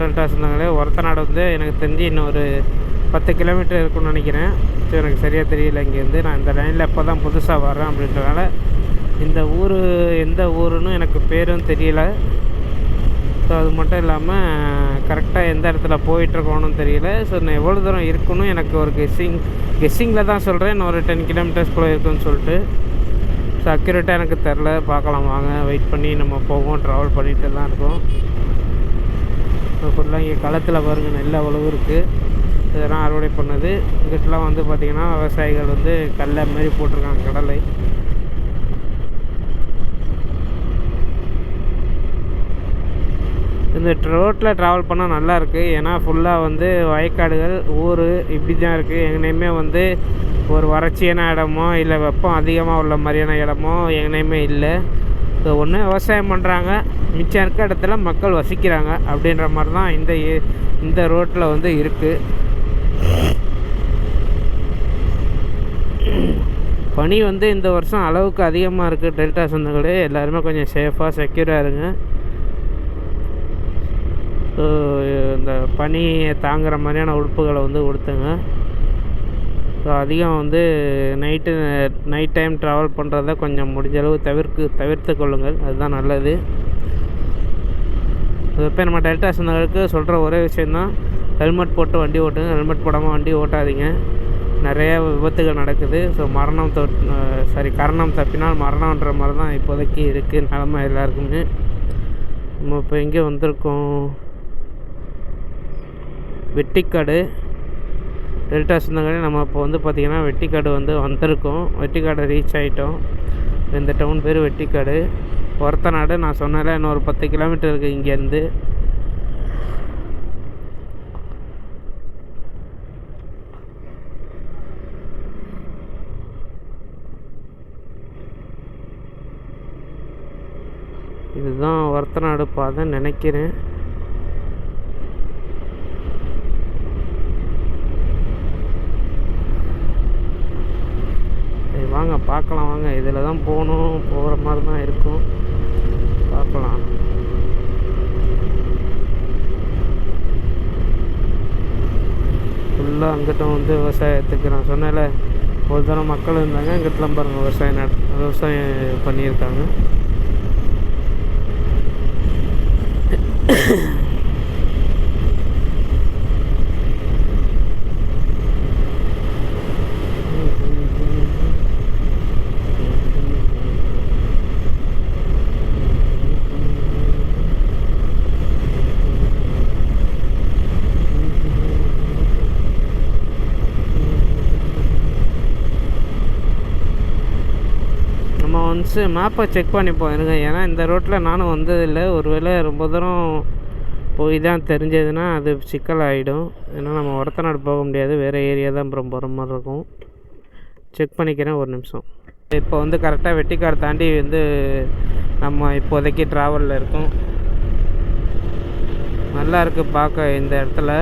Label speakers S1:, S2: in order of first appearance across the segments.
S1: Delta சொந்தங்களே. ஒரத்தநாடு வந்து எனக்கு தெரிஞ்சு இன்னும் ஒரு 10 கிலோமீட்டர் இருக்குன்னு நினைக்கிறேன். ஸோ எனக்கு சரியாக தெரியல இங்கேருந்து. நான் இந்த லைனில் இப்போ தான் புதுசாக வர்றேன் அப்படின்றனால இந்த ஊர் எந்த ஊருன்னு எனக்கு பேரும் தெரியல. ஸோ அது மட்டும் இல்லாமல் கரெக்டாக எந்த இடத்துல போயிட்டுருக்கோன்னு தெரியல. ஸோ நான் எவ்வளோ தூரம் இருக்குன்னு எனக்கு ஒரு கெஸ்ஸிங்கில் தான் சொல்கிறேன். இன்னும் ஒரு 10 கிலோமீட்டர்ஸ்குள்ளே இருக்குன்னு சொல்லிட்டு. ஸோ அக்யூரேட்டாக எனக்கு தெரில. பார்க்கலாம் வாங்க, வெயிட் பண்ணி நம்ம போவோம். ட்ராவல் பண்ணிகிட்டு தான் இருக்கோம். ஸோ ஃபுல்லாக இங்கே களத்தில் பாருங்கள் நெல் அவ்வளவு இருக்குது. இதெல்லாம் அறுவடை பண்ணது. இங்கிட்டலாம் வந்து பார்த்திங்கன்னா விவசாயிகள் வந்து கடலை மாரி போட்டிருக்காங்க, கடலை. இந்த ரோட்டில் ட்ராவல் பண்ணால் நல்லாயிருக்கு. ஏன்னா ஃபுல்லாக வந்து வயக்காடுகள் ஊர் இப்படி தான் இருக்குது. எங்கேயுமே வந்து ஒரு வறட்சியான இடமோ இல்லை வெப்பம் அதிகமாக உள்ள மாதிரியான இடமோ எங்கேயுமே இல்லை. ஸோ ஒன்று விவசாயம் பண்ணுறாங்க, மிச்சம் இருக்க இடத்துல மக்கள் வசிக்கிறாங்க அப்படின்ற மாதிரி தான் இந்த ரோட்டில் வந்து இருக்குது. பனி வந்து இந்த வருஷம் அளவுக்கு அதிகமாக இருக்குது. டெல்டா சொந்தங்களே எல்லாருமே கொஞ்சம் சேஃபாக செக்யூராக இருங்க. ஸோ இந்த பனியை தாங்குகிற மாதிரியான உடுப்புகளை வந்து உடுத்துங்க. ஸோ அதிகம் வந்து நைட் டைம் ட்ராவல் பண்ணுறத கொஞ்சம் முடிஞ்சளவு தவிர்த்து கொள்ளுங்கள். அதுதான் நல்லது. இப்போ நம்ம டெல்டா சொந்தங்களுக்கு சொல்கிற ஒரே விஷயந்தான், ஹெல்மெட் போட்டு வண்டி ஓட்டுங்க. ஹெல்மெட் போடாமல் வண்டி ஓட்டாதீங்க. நிறைய விபத்துகள் நடக்குது. ஸோ கரணம் தப்பினால் மரணம்ன்ற மாதிரி தான் இப்போதைக்கு இருக்குது நிலமை எல்லாருக்குமே. நம்ம இப்போ எங்கே வந்திருக்கோம்? வெட்டிக்காடு. டெல்டா சொந்தங்களே நம்ம இப்போ வந்து பார்த்திங்கன்னா வெட்டிக்காடு வந்து வந்திருக்கோம். வெட்டிக்காடு ரீச் ஆகிட்டோம். இந்த டவுன் பேர் வெட்டிக்காடு. ஒரத்தநாடு நான் சொன்னால இன்னொரு 10 கிலோமீட்டர் இருக்குது இங்கேருந்து. இதுதான் ஒரத்தநாடு பாதைன்னு நினைக்கிறேன். வாங்க பார்க்கலாம் வாங்க. இதில் தான் போகிற மாதிரி தான் இருக்கும். பார்க்கலாம். ஃபுல்லாக அங்கிட்டும் வந்து விவசாயத்துக்கு நான் சொன்னேன்ல ஒரு தரம் மக்கள் இருந்தாங்க. இங்கிட்டலாம் பாருங்கள் விவசாயம் பண்ணியிருக்காங்க. ஒன்ஸு மேப்பை செக் பண்ணி போயிருங்க. ஏன்னா இந்த ரோட்டில் நானும் வந்ததில்லை. ஒருவேளை ரொம்ப தூரம் போய் தான் தெரிஞ்சதுன்னா அது சிக்கலாகிடும். ஏன்னா நம்ம ஒரத்தநாடு போக முடியாது, வேறு ஏரியா தான் போகிற மாதிரி இருக்கும். செக் பண்ணிக்கிறேன் ஒரு நிமிஷம். இப்போ வந்து கரெக்டாக வெட்டிக்காடு தாண்டி வந்து நம்ம இப்போதைக்கு ட்ராவலில் இருக்கோம். நல்லா இருக்குது பார்க்க இந்த இடத்துல.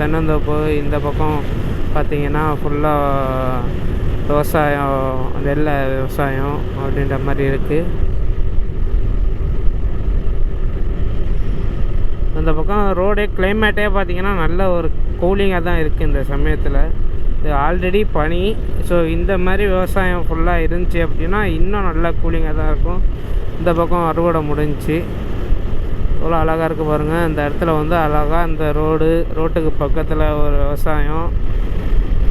S1: தென்னந்தோப்பு இந்த பக்கம் பார்த்திங்கன்னா ஃபுல்லாக விவசாயம், நெல் விவசாயம் அப்படின்ற மாதிரி இருக்குது. அந்த பக்கம் ரோடே கிளைமேட்டே பார்த்திங்கன்னா நல்ல ஒரு கூலிங்காக தான் இருக்குது இந்த சமயத்தில். இது ஆல்ரெடி பனி. ஸோ இந்த மாதிரி விவசாயம் ஃபுல்லாக இருந்துச்சு அப்படின்னா இன்னும் நல்லா கூலிங்காக தான் இருக்கும். இந்த பக்கம் அறுவடை முடிஞ்சிச்சு. எவ்வளோ அழகாக இருக்குது பாருங்கள். இந்த இடத்துல வந்து அழகாக இந்த ரோட்டுக்கு பக்கத்தில் ஒரு விவசாயம்,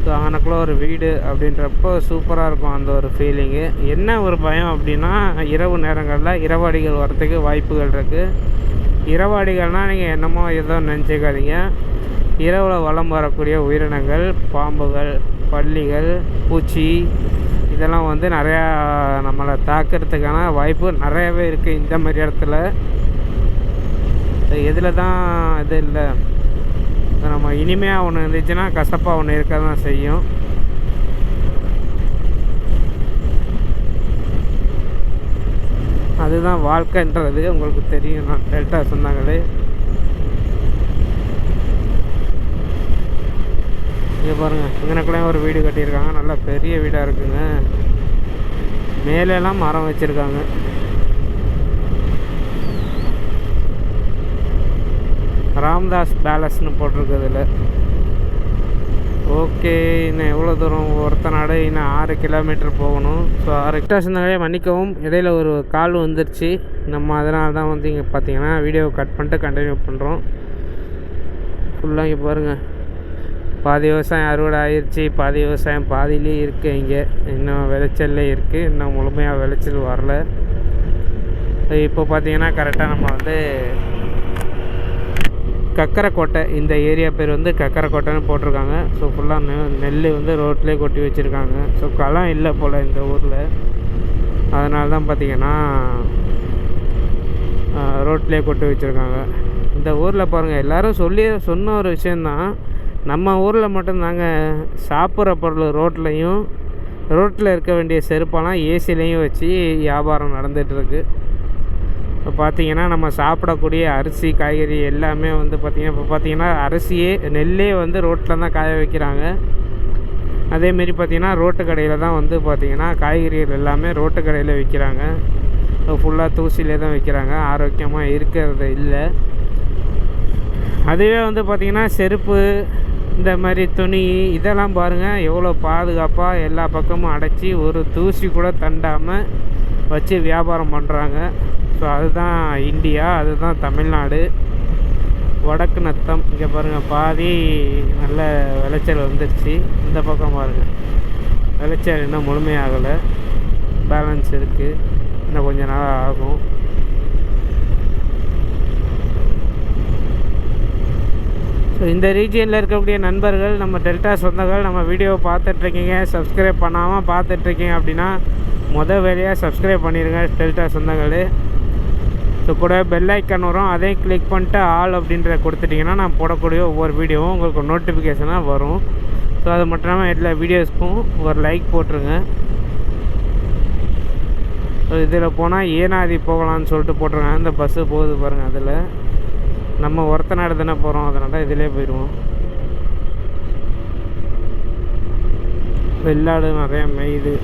S1: ஸோ அங்கனக்குள்ளே ஒரு வீடு அப்படின்றப்போ சூப்பராக இருக்கும் அந்த ஒரு ஃபீலிங்கு. என்ன ஒரு பயம் அப்படின்னா இரவு நேரங்களில் இரவாடிகள் வரத்துக்கு வாய்ப்புகள் இருக்குது. இரவாடிகள்னால் நீங்கள் என்னமோ ஏதோ நினச்சிக்காதீங்க. இரவில் வலம் வரக்கூடிய உயிரினங்கள், பாம்புகள், பல்லிகள், பூச்சி இதெல்லாம் வந்து நிறையா நம்மளை தாக்கிறதுக்கான வாய்ப்பு நிறையவே இருக்குது இந்த மாதிரி இடத்துல. எதில் தான் இது இல்லை, நம்ம இனிமையாக ஒன்று இருந்துச்சுன்னா கசப்பாக ஒன்று இருக்க தான் செய்யும். அதுதான் வாழ்க்கைன்றது உங்களுக்கு தெரியும். நான் டெல்டா சொன்னாங்களே. இங்கே பாருங்கள், இங்கனக்குள்ளேயும் ஒரு வீடு கட்டியிருக்காங்க. நல்லா பெரிய வீடாக இருக்குங்க. மேலெல்லாம் மரம் வச்சுருக்காங்க. ராம்தாஸ் பேலஸ்னு போட்டிருக்குதுல. ஓகே, இன்னும் எவ்வளோ தூரம் ஒரத்தநாடு? இன்னும் 6 கிலோமீட்டர் போகணும். ஸோ 6 சொன்னாலே மன்னிக்கவும், இடையில் ஒரு கால் வந்துருச்சு நம்ம, அதனால தான் வந்து இங்கே பார்த்தீங்கன்னா வீடியோவை கட் பண்ணிட்டு கண்டினியூ பண்ணுறோம். ஃபுல்லாக இங்கே பாருங்கள், பாதி விவசாயம் அறுவடை ஆயிடுச்சு, பாதி விவசாயம் பாதியிலே இருக்குது. இங்கே இன்னும் விளைச்சல்லே இருக்குது, இன்னும் முழுமையாக விளைச்சல் வரல. இப்போ பார்த்தீங்கன்னா கரெக்டாக நம்ம வந்து கக்கரைக்கோட்டை, இந்த ஏரியா பேர் வந்து கக்கரைக்கோட்டைன்னு போட்டிருக்காங்க. ஸோ ஃபுல்லாக நெல் வந்து ரோட்லேயே கொட்டி வச்சுருக்காங்க. ஸோ களம் இல்லை போல் இந்த ஊரில், அதனால தான் பார்த்திங்கன்னா ரோட்லேயே கொட்டி வச்சுருக்காங்க. இந்த ஊரில் பாருங்கள், எல்லோரும் சொன்ன ஒரு விஷயந்தான், நம்ம ஊரில் மட்டும்தாங்க சாப்பிட்ற பொருள் ரோட்டில் இருக்க வேண்டிய செருப்பெல்லாம் ஏசிலையும் வச்சு வியாபாரம் நடந்துகிட்ருக்கு. இப்போ பார்த்திங்கன்னா நம்ம சாப்பிடக்கூடிய அரிசி காய்கறி எல்லாமே வந்து பார்த்திங்கன்னா, இப்போ பார்த்திங்கன்னா அரிசியே நெல்லே வந்து ரோட்டில் தான் காய வைக்கிறாங்க. அதேமாரி பார்த்திங்கன்னா ரோட்டு கடையில் தான் வந்து பார்த்திங்கன்னா காய்கறிகள் எல்லாமே ரோட்டு கடையில் விற்கிறாங்க. ஃபுல்லாக தூசிலே தான் விற்கிறாங்க, ஆரோக்கியமாக இருக்கிறது இல்லை. அதுவே வந்து பார்த்திங்கன்னா செருப்பு, இந்த மாதிரி துணி இதெல்லாம் பாருங்கள் எவ்வளோ பாதுகாப்பாக எல்லா பக்கமும் அடைச்சி ஒரு தூசி கூட தண்டாமல் வச்சு வியாபாரம் பண்ணுறாங்க. ஸோ அதுதான் இந்தியா, அதுதான் தமிழ்நாடு. வடக்கு நத்தம் இங்கே பாருங்கள், பாதி நல்ல விளைச்சல் வந்துடுச்சு. இந்த பக்கம் பாருங்கள், விளைச்சல் இன்னும் முழுமையாகலை, பேலன்ஸ் இருக்குது, இன்னும் கொஞ்சம் நாள் ஆகும். ஸோ இந்த ரீஜியனில் இருக்கக்கூடிய நண்பர்கள், நம்ம டெல்டா சொந்தங்கள், நம்ம வீடியோவை பார்த்துட்ருக்கீங்க, சப்ஸ்கிரைப் பண்ணாமல் பார்த்துட்ருக்கீங்க அப்படின்னா வேலையாக சப்ஸ்கிரைப் பண்ணிடுங்க டெல்டா சொந்தங்கள். ஸோ கூட பெல் ஐக்கான் வரும், அதையும் கிளிக் பண்ணிட்டு ஆல் அப்படின்றத கொடுத்துட்டிங்கன்னா நான் போடக்கூடிய ஒவ்வொரு வீடியோவும் உங்களுக்கு நோட்டிஃபிகேஷனாக வரும். ஸோ அது மட்டும் இல்லாமல் எல்லா வீடியோஸ்க்கும் ஒரு லைக் போட்டுருங்க. ஸோ இதில் போனால் ஏனாதி போகலான்னு சொல்லிட்டு போட்டிருக்காங்க, இந்த பஸ்ஸு போகுது பாருங்கள். அதில் நம்ம ஒரத்தநாடு தானே போகிறோம், அதனால் இதிலே போயிடுவோம். வெள்ளாடு நிறையா மேயுது.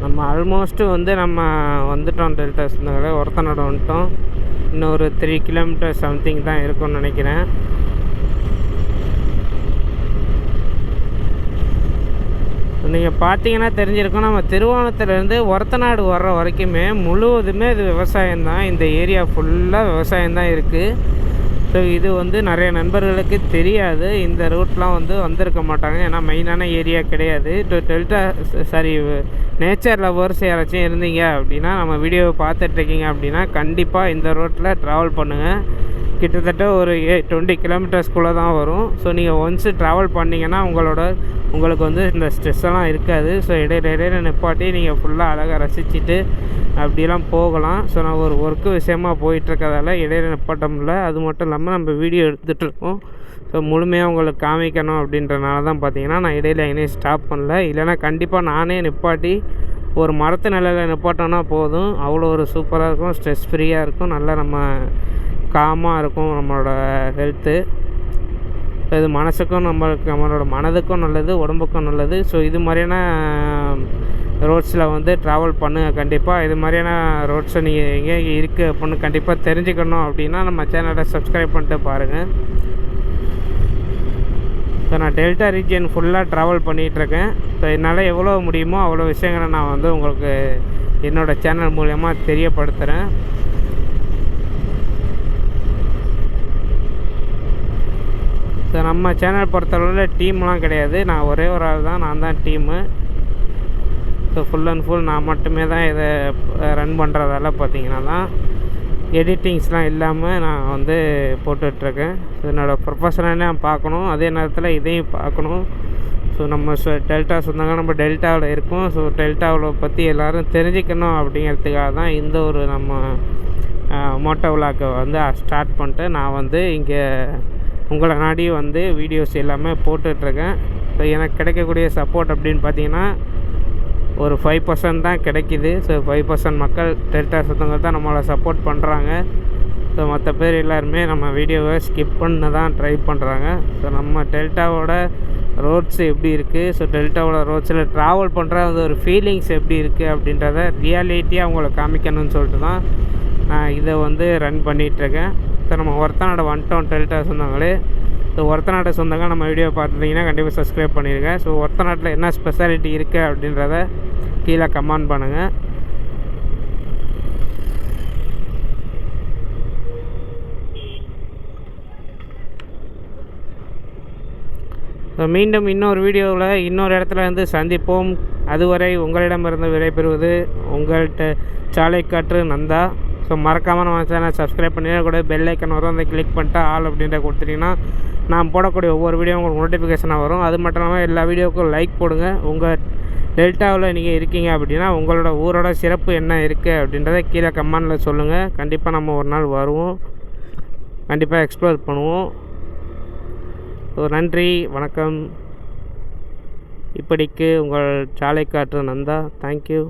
S1: நம்ம ஆல்மோஸ்ட்டு வந்து நம்ம வந்துட்டோம் டெல்டா சொந்தங்களே, ஒரத்தநாடு வந்துட்டோம். இன்னும் ஒரு 3 கிலோமீட்டர் சம்திங் தான் இருக்கும்னு நினைக்கிறேன். நீங்கள் பார்த்தீங்கன்னா தெரிஞ்சிருக்கும், நம்ம திருவோணத்துலேருந்து ஒரத்தநாடு வர்ற வரைக்குமே முழுவதுமே இது விவசாயம்தான். இந்த ஏரியா ஃபுல்லாக விவசாயம்தான் இருக்குது. ஸோ இது வந்து நிறைய நண்பர்களுக்கு தெரியாது, இந்த ரூட்லாம் வந்து வந்திருக்க மாட்டாங்க, ஏன்னா மெயினான ஏரியா கிடையாது. டெல்டா நேச்சர் லவர்ஸ் யாராச்சும் இருந்தீங்க அப்படின்னா, நம்ம வீடியோவை பார்த்துட்ருக்கீங்க அப்படின்னா கண்டிப்பாக இந்த ரோட்டில் ட்ராவல் பண்ணுங்கள். கிட்டத்தட்ட ஒரு 20 கிலோமீட்டர்ஸ்குள்ளே தான் வரும். ஸோ நீங்கள் ஒன்ஸு ட்ராவல் பண்ணிங்கன்னா உங்களுக்கு வந்து இந்த ஸ்ட்ரெஸ்ஸெல்லாம் இருக்காது. ஸோ இடையில நிப்பாட்டி நீங்கள் ஃபுல்லாக அழகாக ரசிச்சுட்டு அப்படிலாம் போகலாம். ஸோ நான் ஒரு ஒர்க்கு விஷயமாக போயிட்டுருக்கதால இடையில நிப்பாட்ட முடியல. அது மட்டும் இல்லாமல் நம்ம வீடியோ எடுத்துகிட்ருக்கோம். ஸோ முழுமையாக உங்களுக்கு காமிக்கணும் அப்படின்றனால தான் பார்த்தீங்கன்னா நான் இடையில எங்கேயும் ஸ்டாப் பண்ணல. இல்லைனா கண்டிப்பாக நானே நிப்பாட்டி ஒரு மரத்து நிலையில் நிப்பாட்டோன்னா போதும், அவ்வளோ ஒரு சூப்பராக இருக்கும், ஸ்ட்ரெஸ் ஃப்ரீயாக இருக்கும், நல்லா நம்ம காமாக இருக்கும் நம்மளோட ஹெல்த்து. இது மனசுக்கும் நம்மளோட மனதுக்கும் நல்லது, உடம்புக்கும் நல்லது. ஸோ இது மாதிரியான ரோட்ஸில் வந்து ட்ராவல் பண்ணுங்கள் கண்டிப்பாக. இது மாதிரியான ரோட்ஸை நீங்கள் எங்கே இருக்குது அப்படின்னு கண்டிப்பாக தெரிஞ்சுக்கணும் அப்படின்னா நம்ம சேனலை சப்ஸ்கிரைப் பண்ணிட்டு பாருங்கள். ஸோ நான் டெல்டா ரீஜியன் ஃபுல்லாக ட்ராவல் பண்ணிகிட்ருக்கேன். ஸோ என்னால் எவ்வளோ முடியுமோ அவ்வளோ விஷயங்களை நான் வந்து உங்களுக்கு என்னோடய சேனல் மூலயமா தெரியப்படுத்துகிறேன். ஸோ நம்ம சேனல் பொறுத்தளவில் டீம்லாம் கிடையாது, நான் ஒரே ஒரு ஆள் தான், நான் தான் team. So full and full நான் மட்டுமே தான் இதை ரன் பண்ணுறதால பார்த்தீங்கன்னா தான் எடிட்டிங்ஸ்லாம் இல்லாமல் நான் வந்து போட்டுட்ருக்கேன். ஸோ என்னோடய ப்ரொஃபஷனலே நான் பார்க்கணும், அதே நேரத்தில் இதையும் பார்க்கணும். ஸோ நம்ம டெல்டா சொந்தங்க நம்ம டெல்டாவில் இருக்கோம். ஸோ டெல்டாவில் பற்றி எல்லோரும் தெரிஞ்சுக்கணும் அப்படிங்கிறதுக்காக தான் இந்த ஒரு நம்ம மோட்டோ விலாக்கை வந்து ஸ்டார்ட் பண்ணிட்டு நான் வந்து இங்கே உங்களை நாடி வந்து வீடியோஸ் எல்லாமே போட்டுட்ருக்கேன். ஸோ எனக்கு கிடைக்கக்கூடிய சப்போர்ட் அப்படின்னு பார்த்தீங்கன்னா ஒரு 5% தான் கிடைக்கிது. ஸோ 5% மக்கள் டெல்டா சொந்தங்கள் தான் நம்மளை சப்போர்ட் பண்ணுறாங்க. ஸோ மற்ற பேர் எல்லாருமே நம்ம வீடியோவை ஸ்கிப் பண்ண தான் ட்ரை பண்ணுறாங்க. ஸோ நம்ம டெல்டாவோட ரோட்ஸ் எப்படி இருக்குது, ஸோ டெல்டாவோட ரோட்ஸில் ட்ராவல் பண்ணுற அந்த ஒரு ஃபீலிங்ஸ் எப்படி இருக்குது அப்படின்றத ரியாலிட்டியாக அவங்கள காமிக்கணும்னு சொல்லிட்டு தான் நான் இதை வந்து ரன் பண்ணிகிட்ருக்கேன். ஸோ நம்ம ஒருத்தநாடு வந்துட்டோம் டெல்டா சொந்தங்களே. ஸோ ஒருத்தநாட்டை சொந்தங்க நம்ம வீடியோ பார்த்துட்டிங்கன்னா கண்டிப்பாக சப்ஸ்கிரைப் பண்ணிடுங்க. ஸோ ஒருத்தநாட்டில் என்ன ஸ்பெஷாலிட்டி இருக்குது அப்படின்றத கீழே கமெண்ட் பண்ணுங்கள். ஸோ மீண்டும் இன்னொரு வீடியோவில் இன்னொரு இடத்துல வந்து சந்திப்போம். அதுவரை உங்களிடமிருந்து விடைபெறுவது உங்கள்கிட்ட சாலைக்காற்று நந்தா. ஸோ மறக்காமல் நம்ம சேனல் சப்ஸ்கிரைப் பண்ணி கூட பெல் ஐக்கன் வரும், அதை கிளிக் பண்ணிட்டா ஆல் அப்படின்ற கொடுத்துட்டிங்கன்னா நான் போடக்கூடிய ஒவ்வொரு வீடியோ உங்களுக்கு நோட்டிஃபிகேஷனாக வரும். அது மட்டும் இல்லாமல் எல்லா வீடியோவுக்கும் லைக் போடுங்க. உங்கள் டெல்டாவில் நீங்கள் இருக்கீங்க அப்படின்னா உங்களோட ஊரோட சிறப்பு என்ன இருக்குது அப்படின்றத கீழே கமெண்டில் சொல்லுங்கள். கண்டிப்பாக நம்ம ஒரு நாள் வருவோம், கண்டிப்பாக எக்ஸ்ப்ளோர் பண்ணுவோம். ஸோ நன்றி, வணக்கம். இப்படிக்கு உங்கள் சாலைக்காற்று நந்தா. தேங்க்யூ.